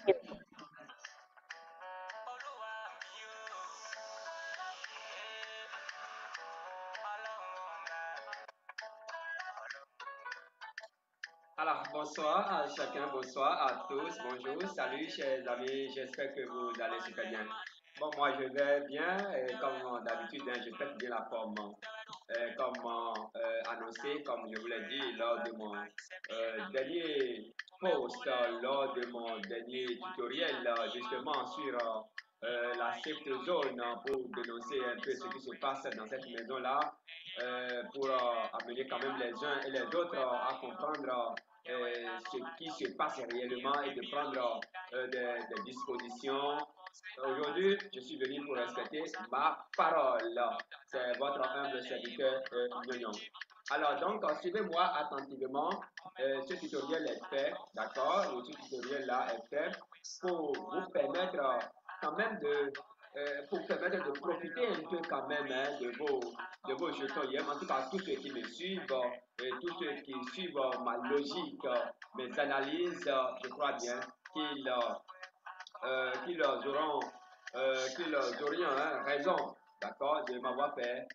Alors, bonsoir à chacun, bonsoir à tous, bonjour, salut chers amis, j'espère que vous allez super bien. Bon, moi je vais bien, et comme d'habitude, hein, je fais bien la forme. Comme annoncé, comme je vous l'ai dit lors de mon dernier post, lors de mon dernier tutoriel, justement sur la safe zone pour dénoncer un peu ce qui se passe dans cette maison-là, pour amener quand même les uns et les autres à comprendre ce qui se passe réellement et de prendre des dispositions. Aujourd'hui, je suis venu pour respecter ma parole. C'est votre humble serviteur Nyonyon. Alors donc, suivez-moi attentivement. Ce tutoriel est fait, d'accord? Ce tutoriel-là est fait pour vous permettre quand même pour permettre de profiter un peu quand même hein, de vos jetons IM. En tout cas, tous ceux qui me suivent et tous ceux qui suivent ma logique, mes analyses, je crois bien qu'ils qu'ils auront, qu'ils aurions hein, raison, d'accord, de m'avoir fait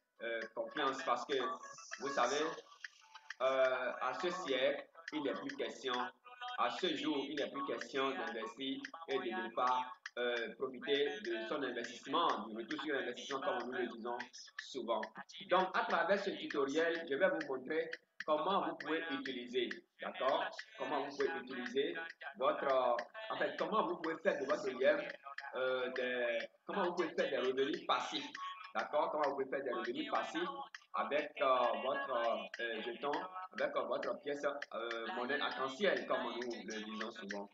confiance parce que, vous savez, à ce siècle, il n'est plus question, à ce jour, il n'est plus question d'investir et de ne pas profiter de son investissement, du retour sur investissement comme nous le disons souvent. Donc, à travers ce tutoriel, je vais vous montrer comment vous pouvez utiliser, d'accord? Comment vous pouvez utiliser en fait, comment vous pouvez faire de votre IEM comment vous pouvez faire des revenus passifs, d'accord? Comment vous pouvez faire des revenus passifs avec votre jeton, avec votre pièce monnaie arc-en-ciel, comme nous le disons souvent.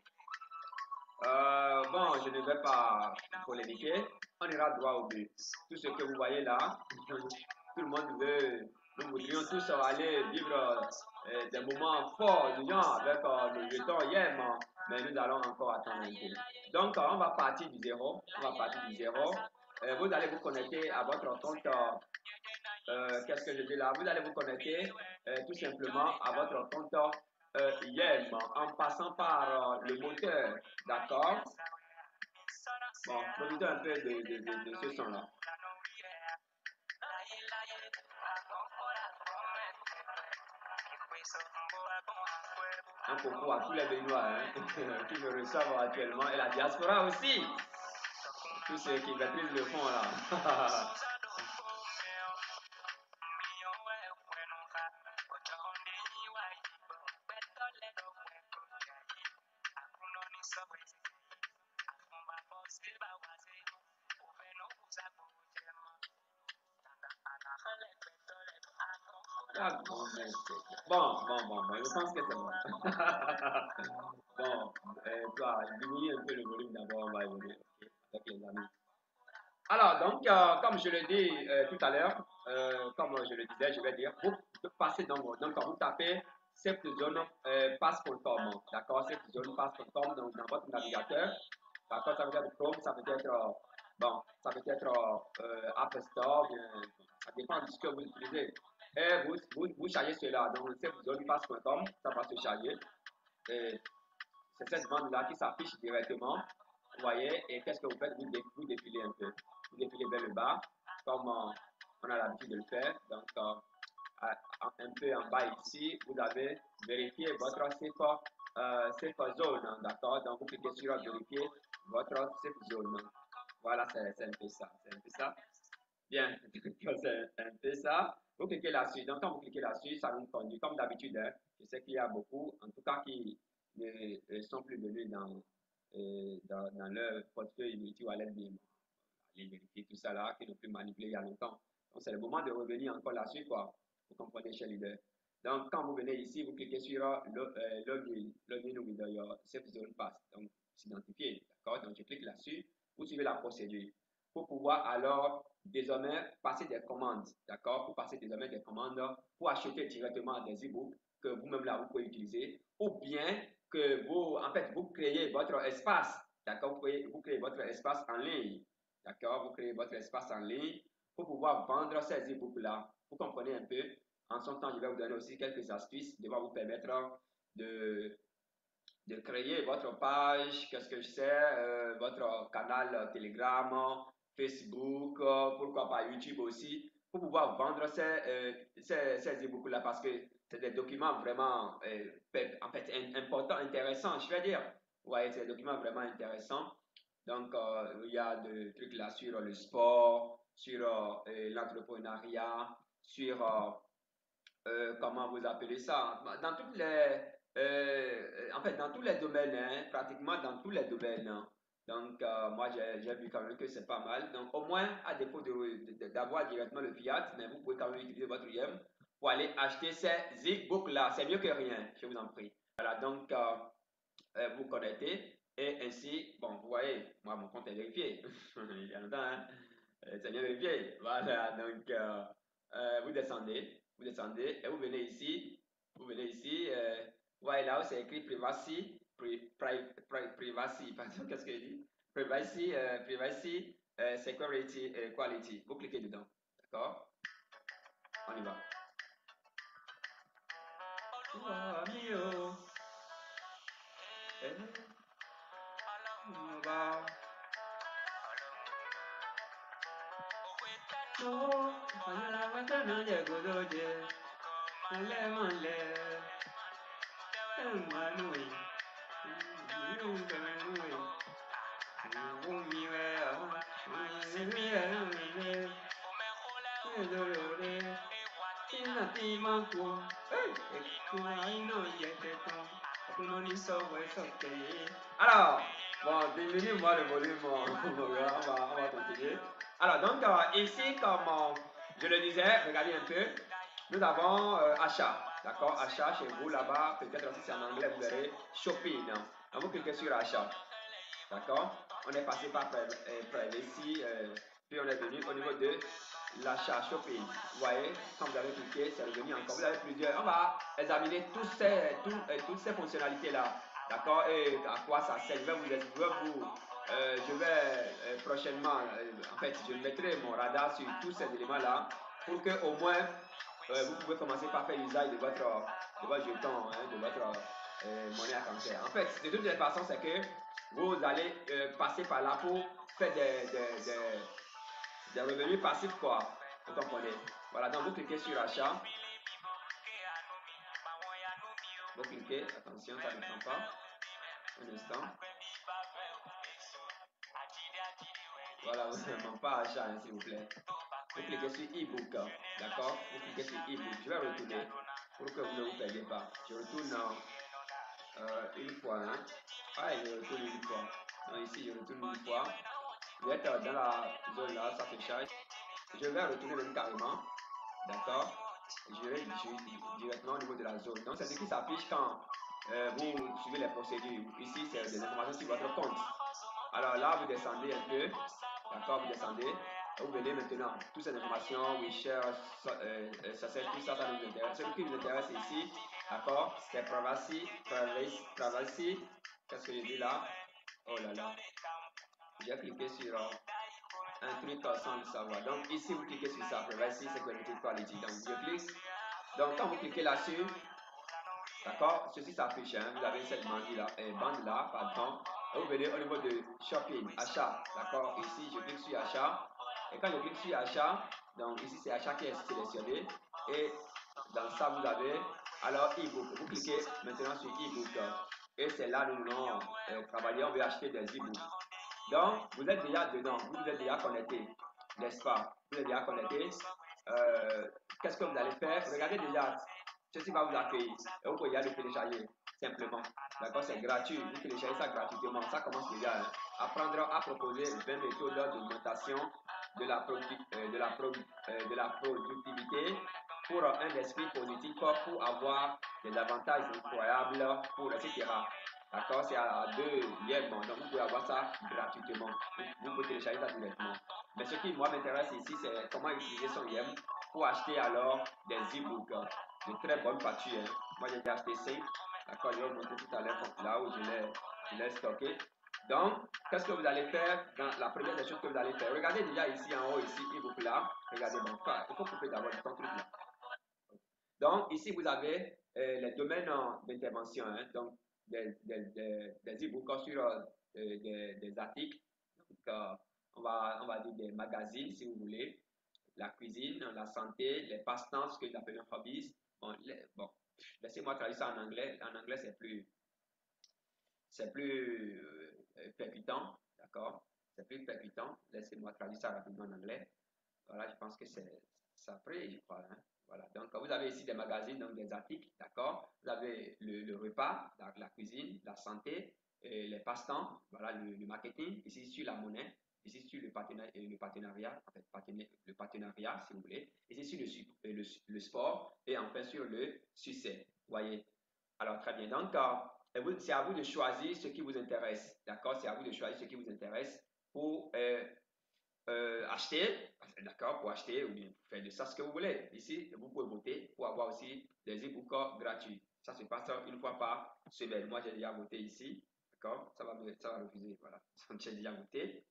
Bon, je ne vais pas polémiquer, on ira droit au but. Tout ce que vous voyez là, tout le monde veut, nous voudrions tous aller vivre des moments forts, disons, avec nos jetons YEM, mais nous allons encore attendre un peu. Donc, on va partir du zéro, vous allez vous connecter à votre compte qu'est-ce que je dis là? Vous allez vous connecter tout simplement à votre compte YEM en passant par le moteur, d'accord? Bon, profitez un peu de ce son-là. Un coucou à tous les Béninois hein, qui me reçoivent actuellement et la diaspora aussi. Tous ceux qui maîtrisent le fond là. Ah, bon, je pense que c'est bon. Bon, toi, diminue un peu le volume d'abord, on va évoluer okay, avec les amis. Alors, donc, comme je le dis tout à l'heure, comme je le disais, je vais dire, vous passez donc quand vous tapez cette zone passe.com, d'accord, cette zone passe.com dans votre navigateur, d'accord, ça veut être Chrome, ça peut être, bon, ça peut être App Store, bien, ça dépend de ce que vous utilisez. Et vous chargez cela, donc cette zone passe.com, ça va se charger. Et c'est cette bande-là qui s'affiche directement. Vous voyez, et qu'est-ce que vous faites? Vous défilez un peu. Vous défilez vers le bas, comme on a l'habitude de le faire. Donc, un peu en bas ici, vous avez vérifié votre safe zone. D'accord? Donc, vous cliquez sur vérifier votre safe zone. Voilà, c'est un peu ça. C'est un peu ça. Bien, c'est un peu ça. Vous cliquez là-dessus. Donc, quand vous cliquez là-dessus, ça vous conduit comme d'habitude. Hein. Je sais qu'il y a beaucoup, en tout cas, qui ne sont plus venus dans leur portefeuille multi-wallet bien. Aller vérifier tout ça là, qui n'ont plus manipulé il y a longtemps. Donc, c'est le moment de revenir encore là-dessus, quoi. Vous comprenez, cher leader. Donc, quand vous venez ici, vous cliquez sur login with your safe zone pass. Donc, s'identifier. D'accord? Donc, je clique là-dessus. Vous suivez la procédure pour pouvoir alors désormais passer des commandes, d'accord? Pour passer désormais des commandes pour acheter directement des e-books que vous-même là vous pouvez utiliser ou bien que vous, en fait, vous créez votre espace, d'accord? Vous créez votre espace en ligne, d'accord? Vous créez votre espace en ligne pour pouvoir vendre ces e-books là. Vous comprenez un peu? En son temps, je vais vous donner aussi quelques astuces qui vont vous permettre de de créer votre page, qu'est-ce que je sais, votre canal Telegram, Facebook, pourquoi pas YouTube aussi, pour pouvoir vendre ces e-books-là parce que c'est des documents vraiment, en fait, importants, intéressants, je vais dire. Ouais, c'est des documents vraiment intéressants. Donc, il y a des trucs là sur le sport, sur l'entrepreneuriat, sur comment vous appelez ça, dans toutes en fait, dans tous les domaines, hein, pratiquement dans tous les domaines, hein. Donc, moi, j'ai vu quand même que c'est pas mal. Donc, au moins, à défaut d'avoir directement le fiat, mais vous pouvez quand même utiliser votre IM pour aller acheter ces e-books-là. C'est mieux que rien, je vous en prie. Voilà, donc, vous connectez et ainsi, bon, vous voyez, moi, mon compte est vérifié. Il y a longtemps, hein. C'est bien vérifié. Voilà, donc, vous descendez et vous venez ici, voyez là où c'est écrit privacy, privacy, pardon, qu'est-ce qu'il dit? Privacy, privacy, security, quality. Vous cliquez dedans, d'accord? On y va. Oh, mio. Eh, on va. No, la ventana de Godoye, mole, mole, Manui, alors, bon, diminue-moi le volume, on va continuer. Alors, donc, ici, comme je le disais, regardez un peu, nous avons achat, d'accord? Achat chez vous là-bas, peut-être si c'est en anglais, vous verrez shopping. Donc, vous cliquez sur achat, d'accord? On est passé par privacy, puis on est venu au niveau de l'achat shopping. Vous voyez, quand vous avez cliqué, c'est revenu encore. Vous avez plusieurs. On va examiner toutes ces fonctionnalités-là. D'accord? Et à quoi ça sert? Je vais prochainement, en fait, je mettrai mon radar sur tous ces éléments-là pour que au moins vous pouvez commencer par faire usage de votre jeton, hein, de votre monnaie à cancer. En fait, de toutes les façons, c'est que vous allez passer par là pour faire des revenus passifs, quoi. Vous comprenez? Voilà, donc vous cliquez sur achat. Vous cliquez, attention, ça ne prend pas. Un instant. Voilà, vraiment pas achat, hein, s'il vous plaît. Vous cliquez sur e-book, d'accord? Vous cliquez sur e-book. Je vais retourner pour que vous ne vous perdiez pas. Je retourne une fois, hein? Ah, je retourne une fois. Donc ici, je retourne une fois. Vous êtes dans la zone là, ça se charge. Je vais retourner même carrément, d'accord? Je vais directement au niveau de la zone. Donc, c'est ce qui s'affiche quand vous suivez les procédures. Ici, c'est des informations sur votre compte. Alors là, vous descendez un peu, d'accord? Vous descendez. Vous venez maintenant, toutes ces informations, WeShare, Success, tout ça, ça nous intéresse. Ce qui nous intéresse ici, d'accord? C'est privacy. Qu'est-ce que j'ai dit là? Oh là là. J'ai cliqué sur un truc sans le savoir. Donc ici, vous cliquez sur ça, privacy, security, quality. Donc je clique. Donc quand vous cliquez là-dessus, d'accord, ceci s'affiche. Hein, vous avez cette bande là, pardon. Et vous venez au niveau de shopping, achat. D'accord, ici je clique sur achat. Et quand je clique sur achat, donc ici c'est achat qui est sélectionné. Et dans ça, vous avez alors e-book. Vous cliquez maintenant sur e-book. Et c'est là nous allons travailler. On veut acheter des e-books. Donc, vous êtes déjà dedans, vous êtes déjà connecté, n'est-ce pas? Vous êtes déjà connecté. Qu'est-ce que vous allez faire? Regardez déjà, ceci va vous accueillir. Et vous pouvez déjà le télécharger, simplement. D'accord? C'est gratuit. Vous téléchargez ça gratuitement. Ça commence déjà. Hein. Apprendre à proposer 20 méthodes d'augmentation de la productivité pour un esprit positif, pour avoir des avantages incroyables, etc. D'accord? C'est à 2 yens. Donc, vous pouvez avoir ça gratuitement. Vous pouvez télécharger ça directement. Mais ce qui, moi, m'intéresse ici, c'est comment utiliser son YEM pour acheter alors des e-books de très bonne facture. Hein. Moi, j'ai déjà acheté 5. D'accord? Je vais vous montrer tout à l'heure là où je l'ai stocké. Donc, qu'est-ce que vous allez faire dans la première des choses que vous allez faire? Regardez déjà ici en haut, ici, e-book là. Regardez, bon, il faut couper d'abord ton truc là. Donc, ici, vous avez les domaines d'intervention. Hein. Donc, des e-books sur des articles. Donc, on va dire des magazines, si vous voulez. La cuisine, la santé, les passe-temps, ce que j'appelle hobbies. Bon, laissez-moi traduire ça en anglais. En anglais, c'est plus percutant, d'accord? C'est plus percutant. Laissez-moi traduire ça rapidement en anglais. Voilà, je pense que ça après, je crois. Hein? Voilà. Donc, vous avez ici des magazines, donc des articles, d'accord? Vous avez le repas, la cuisine, la santé, les passe-temps, voilà, le marketing, ici sur la monnaie, ici sur le partenariat, en fait, le partenariat, si vous voulez, ici sur le sport, et enfin sur le succès. Vous voyez? Alors, très bien. Donc, c'est à vous de choisir ce qui vous intéresse, d'accord? C'est à vous de choisir ce qui vous intéresse pour acheter, d'accord, pour acheter ou bien pour faire de ça ce que vous voulez. Ici, vous pouvez voter pour avoir aussi des e-books gratuits. Ça se passe une fois par semaine. Moi, j'ai déjà voté ici, d'accord, ça va refuser, voilà. Donc, j'ai déjà voté.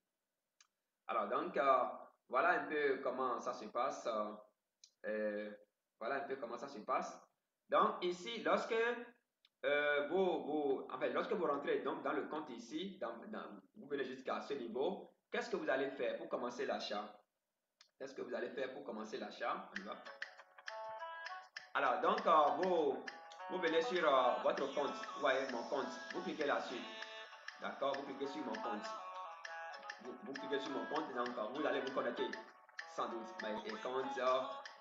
Alors, donc, voilà un peu comment ça se passe. Voilà un peu comment ça se passe. Donc, ici, lorsque lorsque vous rentrez donc dans le compte ici, vous venez jusqu'à ce niveau, qu'est-ce que vous allez faire pour commencer l'achat? Qu'est-ce que vous allez faire pour commencer l'achat? Alors, donc, vous venez sur votre compte. Vous voyez mon compte. Vous cliquez là-dessus. D'accord? Vous cliquez sur mon compte. Vous cliquez sur mon compte. Donc, vous allez vous connecter. Sans doute. My account,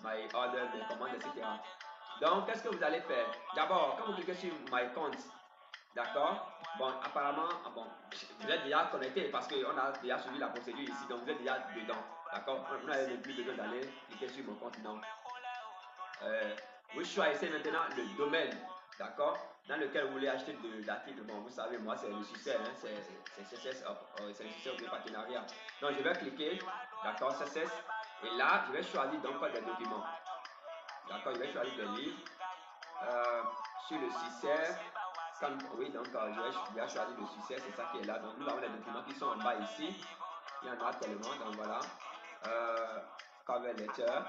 my order, mes commandes, etc. Donc, qu'est-ce que vous allez faire? D'abord, quand vous cliquez sur my compte, d'accord? Bon, apparemment, vous êtes déjà connecté parce qu'on a déjà suivi la procédure ici, donc vous êtes déjà dedans, d'accord? Vous n'avez même plus besoin d'aller cliquer sur mon compte, non. Vous choisissez maintenant le domaine, d'accord? Dans lequel vous voulez acheter de l'article. Bon, vous savez, moi, c'est le succès, hein? C'est le succès ou le partenariat. Donc, je vais cliquer, d'accord, success, et là, je vais choisir donc des documents. D'accord, je vais choisir des livres. Sur le succès, oui, donc je vais choisir le succès, c'est ça qui est là. Donc nous avons les documents qui sont en bas ici. Il y en a tellement, donc voilà. Cover letter,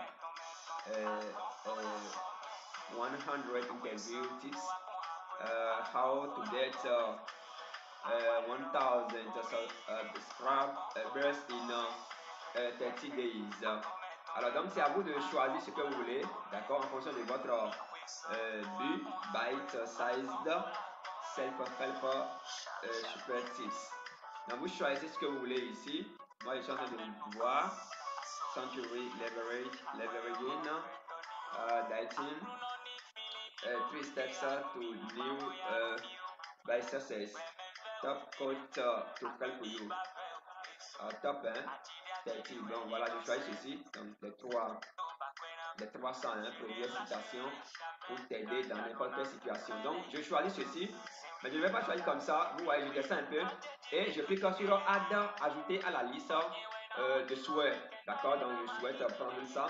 100 interview tips, how to get 1000 scrub burst in 30 days. Alors donc c'est à vous de choisir ce que vous voulez, d'accord, en fonction de votre but, bite-sized, self-help, super tips. Donc vous choisissez ce que vous voulez ici. Moi je suis en train de voir Century Leveraging, Dating, 3 steps to new by success. Top coach to help you. Top 1, 30. Donc voilà, je choisis ceci. Donc les 300 premières citations pour t'aider dans n'importe quelle situation. Donc je choisis ceci, mais je ne vais pas choisir comme ça. Vous voyez, je descends un peu et je clique sur Add, ajouter à la liste de souhaits. D'accord, donc je souhaite prendre ça.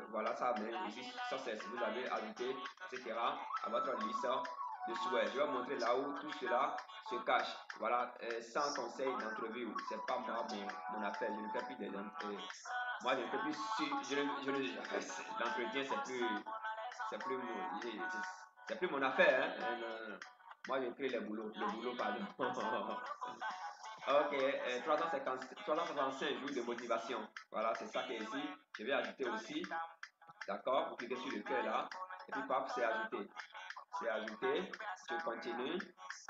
Voilà, ça mais ici, ça c'est si vous avez ajouté, etc. à votre liste de souhaits. Je vais vous montrer là où tout cela se cache. Voilà, sans conseil d'entrevue. C'est pas moi mon affaire. Je ne fais plus des moi je ne fais plus l'entretien c'est plus mon affaire. Hein. Moi je crée le boulot pardon. Ok, 365 jours de motivation. Voilà, c'est ça qui est ici. Je vais ajouter aussi. D'accord, vous cliquez sur le cœur là. Et puis paf, c'est ajouté. C'est ajouté. Je continue.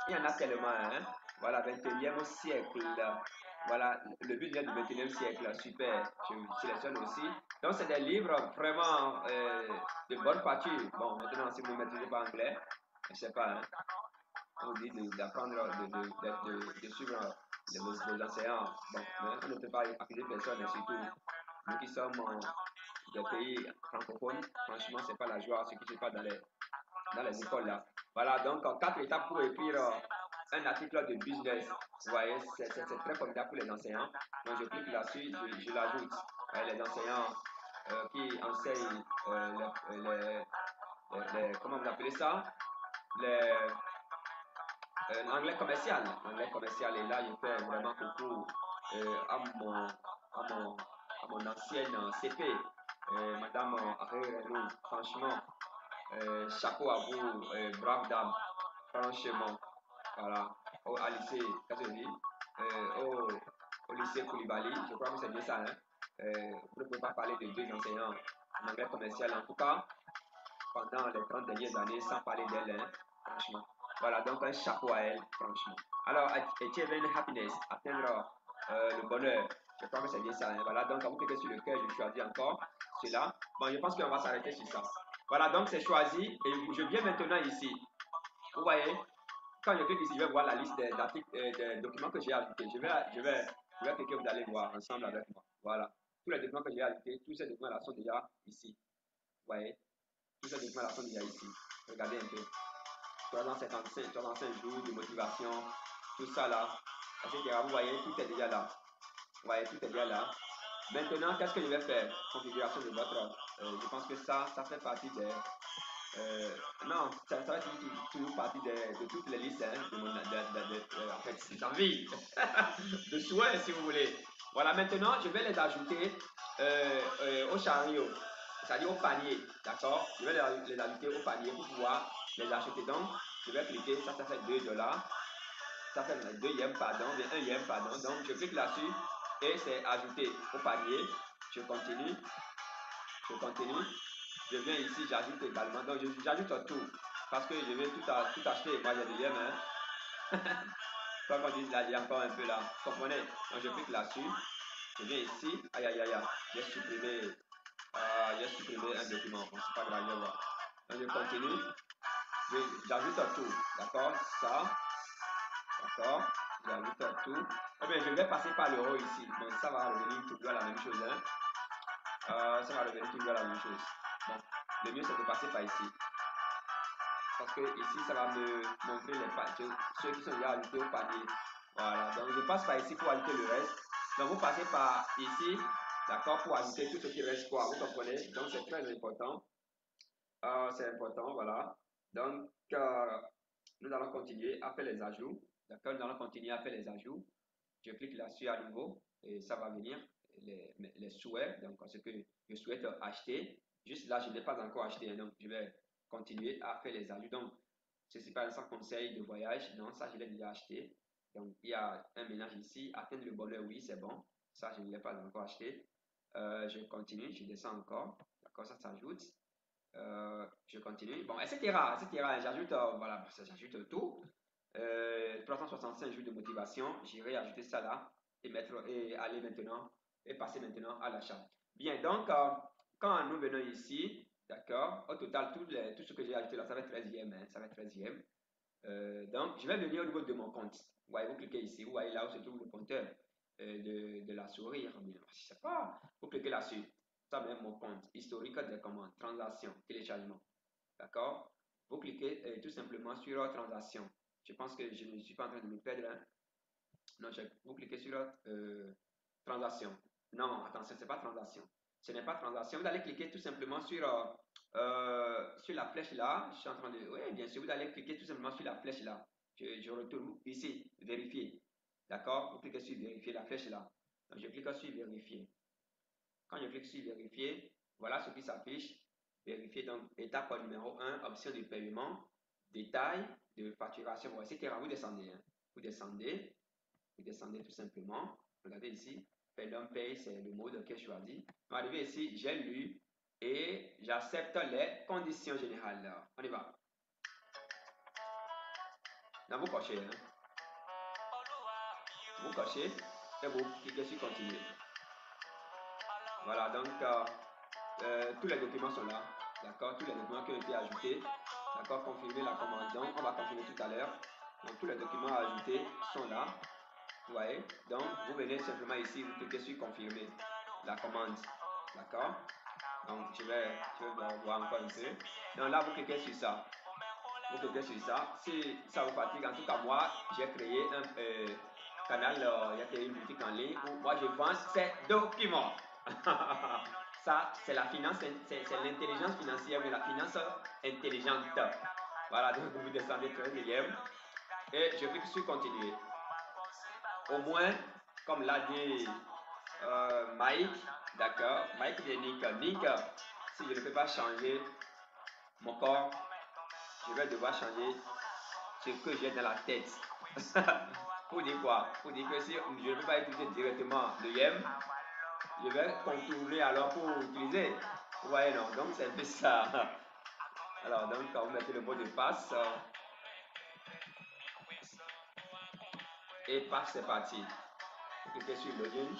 Il y en a tellement. Hein. Voilà, 21e siècle. Voilà, le but vient du 21e siècle. Super. Je sélectionne aussi. Donc, c'est des livres vraiment de bonne facture. Bon, maintenant, si vous ne maîtrisez pas anglais, je ne sais pas. Hein. On dit d'apprendre, de suivre les enseignants. Bon, mais on ne peut pas accuser personne, et surtout nous qui sommes des pays francophones. Franchement, c'est pas la joie ce qui se passe dans les écoles là. Voilà, donc 4 étapes pour écrire un article de business. Vous voyez, c'est très formidable pour les enseignants. Donc je clique là-dessus, je l'ajoute. Les enseignants qui enseignent comment vous appelez ça? L'anglais commercial. L'anglais commercial est là, je fais vraiment coucou à mon ancienne CP, Madame Arrerenou. Franchement, chapeau à vous, brave dame. franchement, voilà, à lycée Cassoni, au lycée Koulibaly, je crois que c'est bien ça, hein. Vous ne pouvez pas parler de deux enseignants en anglais commercial, en tout cas, pendant les 30 dernières années, sans parler d'elle, hein, franchement. Voilà, donc un chapeau à elle, franchement. Alors, achieving happiness, atteindre le bonheur, je crois que c'est bien ça, hein. Voilà, donc quand vous cliquez sur le cœur, je choisis encore cela. Bon, je pense qu'on va s'arrêter sur ça. Voilà, donc c'est choisi et je viens maintenant ici. Vous voyez, quand je clique ici, je vais voir la liste des, des documents que j'ai ajoutés. Je vais cliquer, vous allez voir ensemble avec moi. Voilà. Tous les documents que j'ai ajoutés, tous ces documents-là sont déjà ici. Vous voyez, tous ces documents-là sont déjà ici. Regardez un peu. 355 jours de motivation, tout ça là, etc. Vous voyez, tout est déjà là. Vous voyez, tout est déjà là. Maintenant, qu'est-ce que je vais faire? Configuration de votre. Je pense que ça fait partie des. Non, ça fait toujours partie de toutes les listes hein, de mon, en fait, d'envie, de souhaits, si vous voulez. Voilà, maintenant, je vais les ajouter au chariot, c'est-à-dire au panier, d'accord? Je vais les ajouter au panier pour pouvoir les acheter. Donc, je vais cliquer, ça fait 2 dollars, ça fait le deuxième, pardon, bien 1e, pardon. Donc, je clique là-dessus et c'est ajouté au panier. Je continue, je continue. Je viens ici, j'ajoute également. Donc, j'ajoute tout parce que je vais tout acheter. Moi, j'ai des liens, hein. Comme on dit là, il y a encore un peu là. Vous comprenez? Donc, je clique là-dessus. Je viens ici. Aïe, aïe, aïe, aïe. J'ai supprimé un document. Bon, c'est pas grave, je vois. Donc, je continue. J'ajoute tout. D'accord? Ça. D'accord? J'ajoute tout. Eh bien, je vais passer par l'euro ici. Donc, ça va revenir toujours à la même chose. Hein. Ça va revenir toujours à la même chose. Bon, le mieux, c'est de passer par ici. Parce que ici, ça va me montrer ceux qui sont déjà ajoutés au panier. Voilà, donc je passe par ici pour ajouter le reste. Donc vous passez par ici, d'accord, pour ajouter tout ce qui reste quoi, vous comprenez? Donc c'est très important. C'est important, voilà. Donc nous allons continuer à faire les ajouts. D'accord, nous allons continuer à faire les ajouts. Je clique là-dessus à nouveau et ça va venir les souhaits, donc ce que je souhaite acheter. Juste là, je n'ai pas encore acheté, donc je vais continuer à faire les ajouts. Donc, ceci par exemple conseil de voyage, non, ça je l'ai déjà acheté. Donc, il y a un ménage ici, atteindre le bonheur, oui, c'est bon. Ça, je ne l'ai pas encore acheté. Je continue, je descends encore. D'accord, ça s'ajoute. Je continue. Bon, etc. J'ajoute, voilà, j'ajoute tout. 365 jours de motivation. J'irai ajouter ça là et aller maintenant et passer maintenant à l'achat. Bien, donc, quand nous venons ici, d'accord, au total, tout ce que j'ai ajouté là, ça va être 13e, hein, ça va être 13e. Donc, je vais venir au niveau de mon compte. Vous voyez, vous cliquez ici, vous voyez là où se trouve le compteur de la souris. Bien, je sais pas, vous cliquez là-dessus. Ça même mon compte, historique des commandes, transactions, téléchargement. D'accord? Vous cliquez tout simplement sur transaction. Je pense que je ne suis pas en train de me perdre. Hein? Non, vous cliquez sur transaction. Non, attention, ce n'est pas transaction. Ce n'est pas transaction. Vous allez cliquer tout simplement sur la flèche là. Je suis en train de. Oui, bien sûr, vous allez cliquer tout simplement sur la flèche là. Je retourne ici, vérifier. D'accord? Vous cliquez sur vérifier la flèche là. Donc, je clique sur vérifier. Quand je clique sur vérifier, voilà ce qui s'affiche. Vérifier donc étape numéro 1, option de paiement, détail de facturation, etc. Vous descendez. Hein. Vous descendez tout simplement. Regardez ici, Payment Pay, c'est le mode que j'ai choisi. On va arriver ici, j'ai lu et j'accepte les conditions générales. On y va. Là, vous cochez. Hein. Vous cochez et vous cliquez sur continuer. Voilà, donc tous les documents sont là. D'accord, tous les documents qui ont été ajoutés. D'accord, confirmer la commande. Donc, on va confirmer tout à l'heure. Donc, tous les documents ajoutés sont là. Vous voyez? Donc, vous venez simplement ici, vous cliquez sur confirmer la commande. D'accord? Donc, je vais voir encore un peu. Donc là, vous cliquez sur ça. Vous cliquez sur ça. Si ça vous fatigue, en tout cas, moi, j'ai créé un canal, il y a créé une boutique en ligne où moi, je vends ces documents. Ça, c'est la finance, c'est l'intelligence financière, mais la finance intelligente. Voilà, donc vous descendez 13e et je clique sur continuer. Au moins, comme l'a dit Mike, d'accord, Mike de Nick, si je ne peux pas changer mon corps, je vais devoir changer ce que j'ai dans la tête. Pour dire quoi? Pour dire que si je ne peux pas utiliser directement le YEM, je vais contourner alors pour utiliser. Vous voyez, non? Donc, c'est un peu ça. Alors, donc, quand vous mettez le mot de passe, et paf, c'est parti. Vous cliquez sur Login.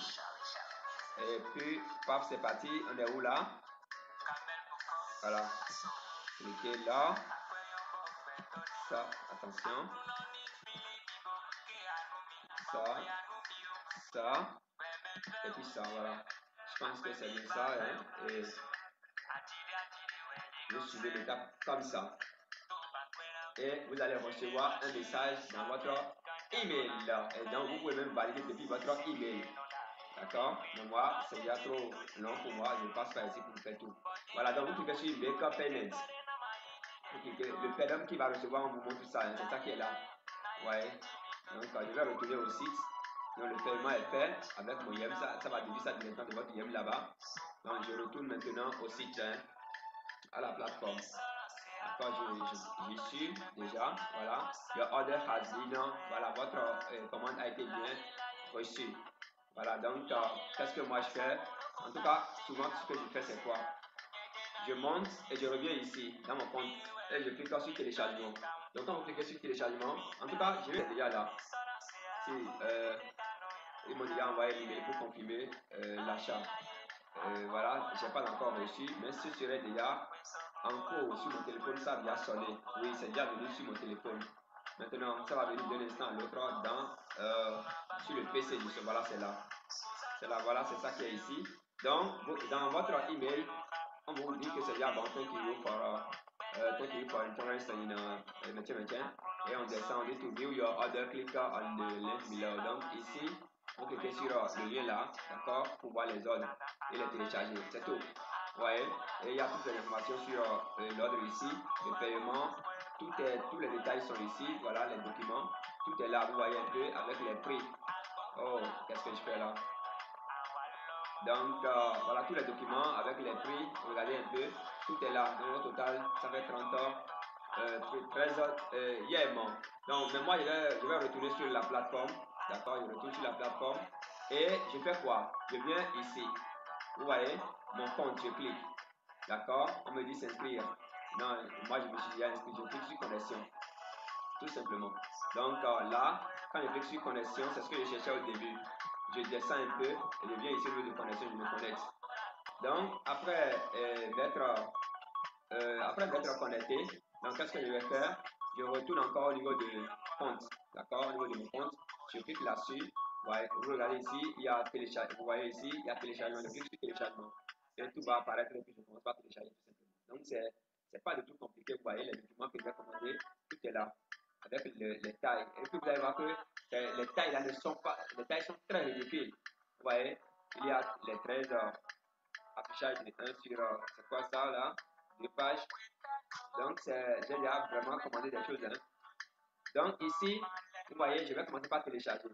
Et puis, paf, c'est parti. On est où là? Voilà. Cliquez là. Ça, attention. Ça. Et puis ça, voilà. Je pense que c'est bien ça. Hein? Et vous suivez l'étape comme ça. Et vous allez recevoir un message dans votre email. Et donc, vous pouvez même valider depuis votre email. D'accord? Mais moi, c'est déjà trop long pour moi. Je passe par ici pour faire tout. Voilà, donc vous cliquez sur Make up Payment. Vous cliquez, le paiement qui va recevoir, on vous montre tout ça. Hein, c'est ça qui est là. Ouais. Donc, je vais retourner au site. Donc, le paiement est fait avec mon YEM. Ça va déduire ça directement de votre YEM là-bas. Donc, je retourne maintenant au site, hein, à la plateforme. D'accord, j'y suis déjà. Voilà. Your order has been. Voilà, votre commande a été bien reçue. Voilà, donc, qu'est-ce que moi je fais? En tout cas, souvent, ce que je fais, c'est quoi? Je monte et je reviens ici, dans mon compte, et je clique sur téléchargement. Donc, quand vous cliquez sur téléchargement, en tout cas, je vais déjà là. Si, ils m'ont déjà envoyé l'email pour confirmer l'achat. Voilà, je n'ai pas encore reçu, mais ce serait déjà en cours sur mon téléphone, ça a déjà sonné. Oui, c'est déjà venu sur mon téléphone. Maintenant, ça va venir d'un instant à l'autre sur le PC du sol. Voilà, c'est là. C'est là, voilà, c'est ça qui est ici. Donc, dans votre email, on vous dit que c'est déjà bon, thank you for interest in maintain. Et on descend, on dit to view your order, click on the link below. Donc, ici, vous cliquez sur le lien là, d'accord, pour voir les ordres et les télécharger. C'est tout. Vous voyez? Et il y a toutes les informations sur l'ordre ici, le paiement, tous les détails sont ici, voilà les documents, tout est là, vous voyez un peu avec les prix. Oh, qu'est-ce que je fais là? Donc, voilà tous les documents avec les prix, regardez un peu, tout est là. Donc, au total, ça fait 30 heures, 13 heures, hier, bon. Donc, mais moi, je vais retourner sur la plateforme, d'accord, je retourne sur la plateforme et je fais quoi? Je viens ici, vous voyez, mon compte, je clique. D'accord? On me dit s'inscrire. Non, moi je me suis déjà inscrit, je clique sur connexion. Tout simplement. Donc là, quand je clique sur connexion, c'est ce que je cherchais au début. Je descends un peu et je viens ici au lieu de connexion, je me connecte. Donc après m'être connecté, donc qu'est-ce que je vais faire? Je retourne encore au niveau de compte. D'accord? Au niveau de mon compte, je clique là-dessus. Ouais, vous regardez ici, il y a téléchargement. Vous voyez ici, il y a téléchargement. Je clique sur téléchargement. Et tout va apparaître et puis je commence par télécharger tout simplement. Donc c'est pas du tout compliqué. Vous voyez les documents que je vais commander, tout est là. Avec les tailles. Et puis vous allez voir que les tailles là ne sont pas. Les tailles sont très ridicules. Vous voyez, il y a les 13 affichage de 1 sur c'est quoi ça là? 2 pages. Donc j'ai déjà vraiment commandé des choses. Hein. Donc ici, vous voyez, je vais commencer par télécharger.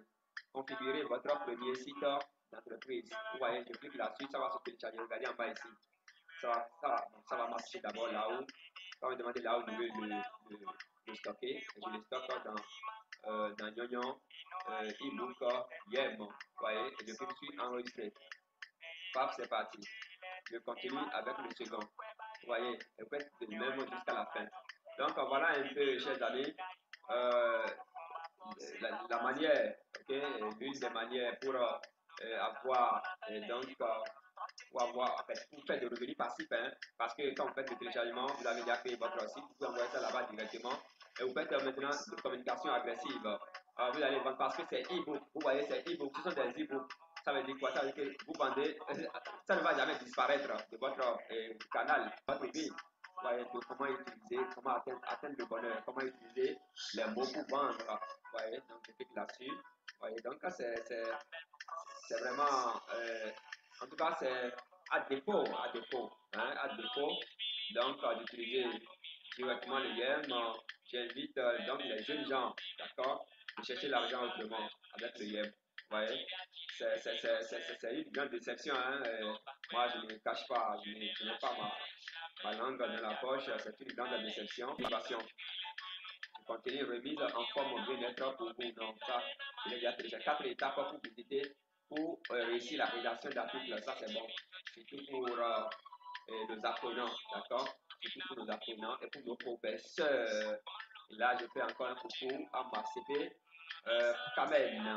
Configurer votre premier site d'entreprise. Vous voyez, je clique là-dessus, ça va se télécharger. Regardez en bas ici. Ça va marcher d'abord là où, on va me demander là où je veux le stocker. Et je le stocke dans Nyonon, ebook, Yem. Vous voyez, et je clique sur enregistrer. Paf, c'est parti. Je continue avec le second. Vous voyez, et vous faites le même jusqu'à la fin. Donc voilà un peu, chers amis, la manière, ok, l'une des manières pour avoir pour avoir, en fait, pour faire des revenus passifs, hein, parce que quand vous faites le téléchargement, vous avez déjà créé votre site, vous pouvez envoyer ça là-bas directement et vous faites maintenant de communication agressive. Vous allez vendre parce que c'est e-book, vous voyez, c'est e-book, ce sont des e-books. Ça veut dire quoi? Ça veut dire que vous vendez, ça ne va jamais disparaître de votre canal, votre vie. Vous voyez, de comment utiliser, comment atteindre le bonheur, comment utiliser les mots pour vendre. Vous voyez, donc je clique là-dessus. Vous voyez, donc c'est vraiment, en tout cas, c'est à défaut, hein, à défaut. Donc, d'utiliser directement le YEM, j'invite donc les jeunes gens, d'accord, de chercher l'argent autrement avec le YEM. Vous voyez, c'est une grande déception. Hein, moi, je ne me cache pas, je n'ai pas ma langue dans la poche, c'est une grande déception. contenu remise en forme bien-être pour vous. Donc, ça, je l'ai déjà téléchargé. 4 étapes pour visiter pour réussir la rédaction d'articles. Ça, c'est bon. Surtout pour nos apprenants, d'accord? Surtout pour nos apprenants et pour nos professeurs. Et là, je fais encore un coucou à ma CP, Kamen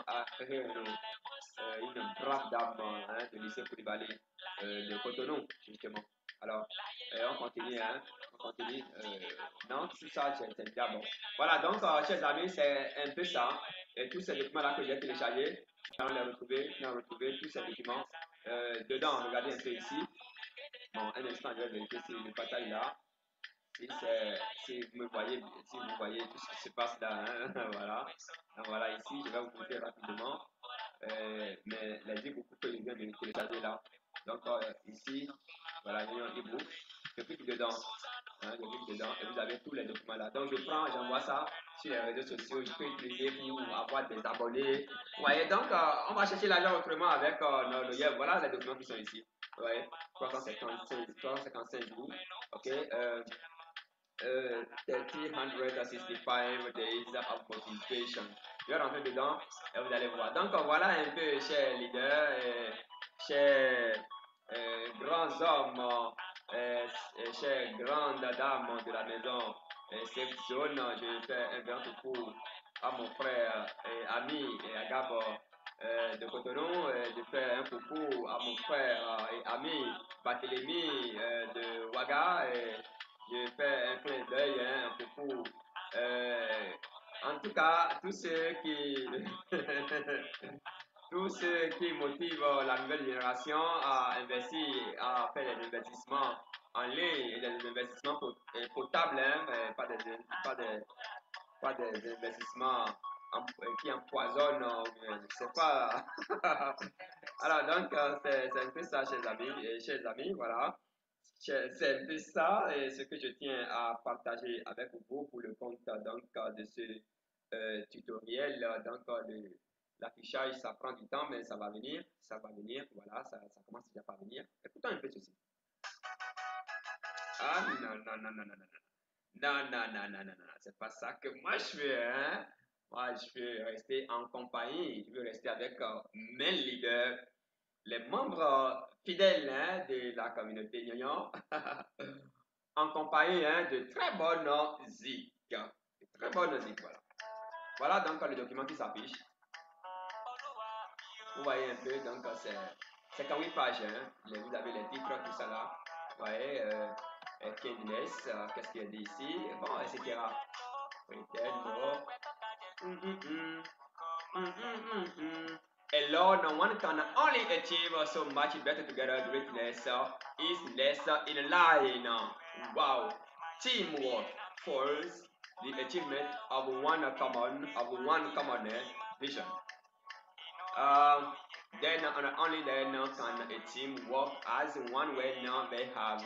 à Renault, une brave dame de lycée Koulibaly de Cotonou, justement. Alors, on continue, hein, on continue. Non, tout ça, c'est déjà bon. Voilà, donc, chers amis, c'est un peu ça. Et tous ces documents-là que j'ai téléchargés, on les retrouver tous ces documents dedans. Regardez un peu ici. Bon, un instant, je vais vérifier si le partage là. Si vous voyez tout ce qui se passe là, hein, voilà. Donc, voilà, ici, je vais vous montrer rapidement. Mais les e-books que je viens de télécharger là. Donc, ici, voilà, il y a un e-book. Je clique dedans. Hein, je clique dedans et vous avez tous les documents là. Donc, je prends, j'envoie ça sur les réseaux sociaux. Je peux utiliser pour avoir des abonnés. Vous voyez, donc, on va chercher l'argent autrement avec nos yeux. Voilà les documents qui sont ici. Vous voyez, 355 jours. OK. 365 days of motivation. Je vais rentrer dedans et vous allez voir. Donc voilà un peu, chers leaders, chers grands hommes, chers grandes dames de la maison Safe Zone. Je fais un grand coucou à mon frère et ami et à Gabor de Cotonou. Je fais un coucou à mon frère et ami Barthélémy de Ouaga. Je fais un clin d'œil, hein, un coucou. En tout cas, tous ceux qui, tous ceux qui motivent la nouvelle génération à investir, à faire des investissements en ligne et des investissements potables, hein, mais pas des investissements qui empoisonnent, je ne sais pas. Alors, donc, c'est un peu ça, chers amis, voilà. C'est un peu ça et ce que je tiens à partager avec vous pour le compte donc, de ce tutoriel. Donc, l'affichage, ça prend du temps, mais ça va venir. Voilà, ça commence déjà à venir. Écoutons un peu ceci. Ah non, non, non, non, non, non. Non, non, non, non, non, non, c'est pas ça que moi je fais, hein. Moi, je veux rester en compagnie, je veux rester avec mes leaders, les membres fidèles hein, de la communauté Nyon, en compagnie hein, de très bonnes zik. De très bonnes zik, voilà. Voilà donc le document qui s'affiche. Vous voyez un peu, donc c'est 48 pages. Hein. Vous avez les titres, tout ça là. Vous voyez, Kindness, qu'est-ce qu'il y a dit ici, bon, etc. Alone, one can only achieve so much better together. Greatness is less in line. Wow. Teamwork force the achievement of one common vision. Then and only then can a team work as one when they have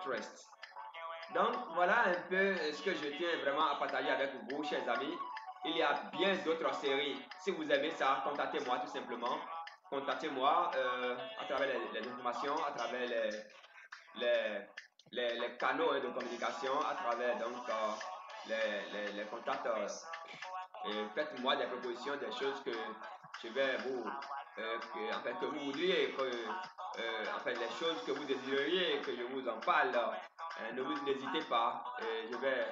trust. Donc voilà un peu ce que je tiens vraiment à partager avec vous, chers amis. Il y a bien d'autres séries. Si vous aimez ça, contactez-moi tout simplement. Contactez-moi à travers les informations, à travers les canaux de communication, à travers donc les contacts. Faites-moi des propositions, des choses que je vais vous, que vous voudriez, les choses que vous désireriez que je vous en parle. Ne vous n'hésitez pas, je vais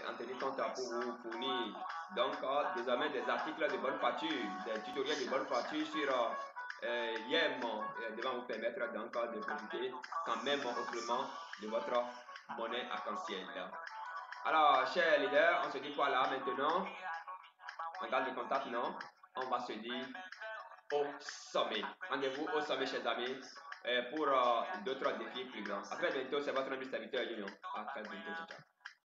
en tenir compte pour vous fournir donc désormais des articles de bonne facture, des tutoriels de bonne facture sur YEM devant vous permettre donc de profiter quand même autrement de votre monnaie arc-en-ciel. Alors, chers leaders, on se dit quoi là maintenant? On garde le contact, non? On va se dire au sommet. Rendez-vous au sommet, chers amis, pour d'autres défis plus grands. À très bientôt, c'est votre ami serviteur Union. À très bientôt, ciao.